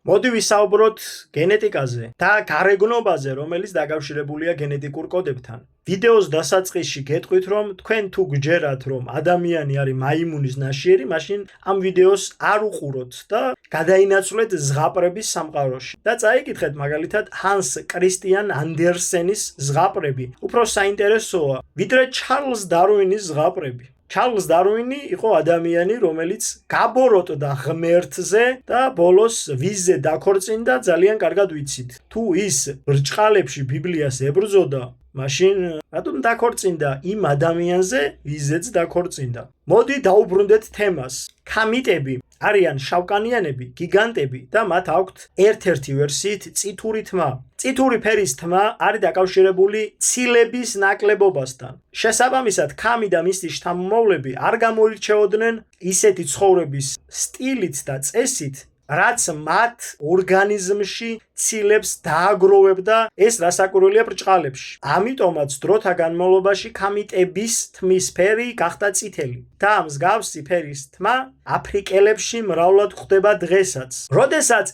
მოდი ვისაუბროთ გენეტიკაზე და გარეგნობაზე, რომელიც დაკავშირებულია გენეტიკურ კოდებთან. ვიდეოს დასაწყისში გეტყვით, რომ თქვენ თუ გჯერათ, რომ ადამიანი არის მაიმუნის ნაშიერი, მაშინ ამ ვიდეოს არ უყუროთ და გადაინაცვლეთ ზღაპრების სამყაროში. და წაიკითხეთ მაგალითად ჰანს კრისტიან ანდერსენის ზღაპრები. უფრო საინტერესოა, ვიდრე ჩარლზ დარვინის ზღაპრები. ჩარლზ დარვინი იყო ადამიანი, რომელიც გაბოროტდა ღმერთზე და ბოლოს ვიზზე დაქორწინდა, ძალიან კარგად ვიცით. თუ ის ბრჭყალებში ბიბლიას ებრძოდა, მაშინ რატომ დაქორწინდა იმ ადამიანზე, ვიზეც დაქორწინდა. მოდი დაუბრუნდეთ თემას. ქამიტები არიან შავკანიანები, გიგანტები და მათ აქვთ ერთ-ერთი ვერსიით წითური თმა. წითური ფერის თმა არის დაკავშირებული ცილების ნაკლებობასთან. შესაბამისად, ქამი და მისი შთამომავლები არ გამოირჩეოდნენ ისეთი ცხოვრების სტილით და წესით, რაც მათ ორგანიზმში ცილებს დააგროვებდა, ეს რასაკვირველია ბრჭყალებში. ამიტომაც დროთა განმავლობაში ქამიტების თმის ფერი გახდა წითელი და მსგავსი ფერის თმა აფრიკელებში მრავლად გვხვდება დღესაც. როდესაც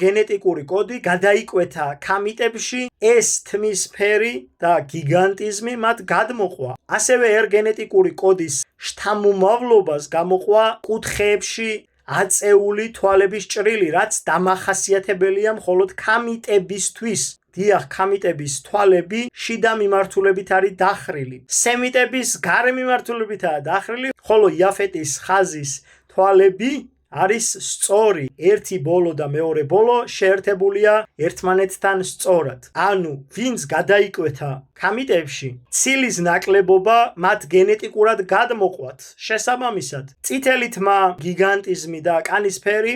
გენეტიკური კოდი გადაიკვეთა ქამიტებში, ეს თმის ფერი და გიგანტიზმი მათ გადმოყვა. ასევე გენეტიკური კოდის შთამომავლობას გამოყვა კუთხეებში აწეული თვალების ჭრილი, რაც დამახასიათებელია მხოლოდ ქამიტებისთვის. დიახ, ქამიტების თვალები შიდა მიმართულებით არის დახრილი. სემიტების გარე მიმართულებითაა დახრილი, ხოლო იაფეტის ხაზის თვალები არის სწორი. ერთი ბოლო და მეორე ბოლო შეერთებულია ერთმანეთთან სწორად. ანუ, ვინც გადაიკვეთა ქამიტებში, ცილის ნაკლებობა მათ გენეტიკურად გადმოყვათ. შესაბამისად, წითელი თმა, გიგანტიზმი და კანის ფერი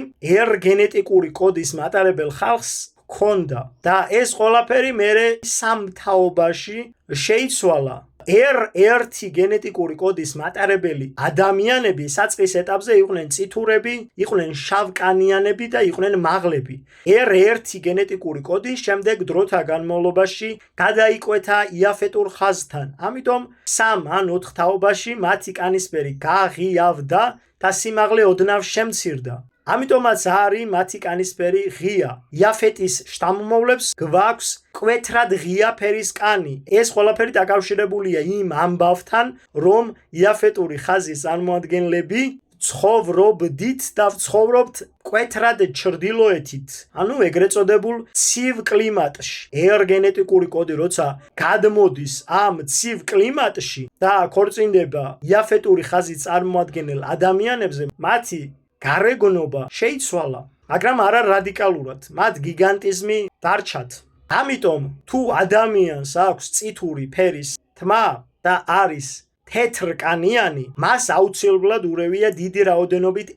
გენეტიკური კოდის მატარებელ ხალხს ჰქონდა და ეს ყველაფერი მერე სამთაობაში შეიცვალა. ერთი გენეტიკური კოდის მატარებელი ადამიანები საწყის ეტაპზე იყვნენ წითურები, იყვნენ შავკანიანები და იყვნენ მაღლები. ერთი გენეტიკური კოდი შემდეგ დროთა განმავლობაში გადაიკვეთა იაფეტურ ხაზთან. ამიტომ 3 ან 4 თაობაში მათი კანისფერი გაღიავდა და სიმაღლე ოდნავ შემცირდა. ამიტომაც არის მათი კანისფერი ღია. იაფეტის შთამომავლებს გვაქვს კვეთრად ღია ფერის კანი. ეს ყველაფერი დაკავშირებულია იმ ამბავთან, რომ იაფეტური ხაზის წარმოადგენლები ცხოვრობდით და ვცხოვრობთ კვეთრად ჩრდილოეთით, ანუ ეგრეთ წოდებულ ცივ კლიმატში. გენეტიკური კოდი როცა გადმოდის ამ ცივ კლიმატში და ქორწინდება იაფეტური ხაზის წარმოადგენელ ადამიანებზე, მათი გარეგნობა შეიცვალა, მაგრამ არა რადიკალურად. მათ გიგანტიზმი დარჩათ. ამიტომ თუ ადამიანს აქვს წითური ფერის თმა და არის თეთრკანიანი, მას აუცილებლად ურევია დიდი რაოდენობით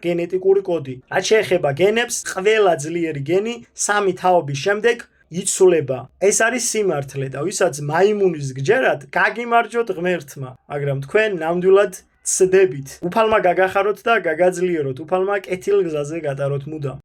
გენეტიკური კოდი. რაც შეეხება გენებს, ყველა ძლიერი გენი 3 თაობის შემდეგ იცვლება. ეს არის სიმართლე და ვისაც მაიმუნის გჯერათ, გაგიმარჯვოთ ღმერთმა, მაგრამ თქვენ ნამდვილად ცდებით. უფალმა გაგახაროთ და გაგაძლიეროთ, უფალმა კეთილ გზაზე გატაროთ მუდამ.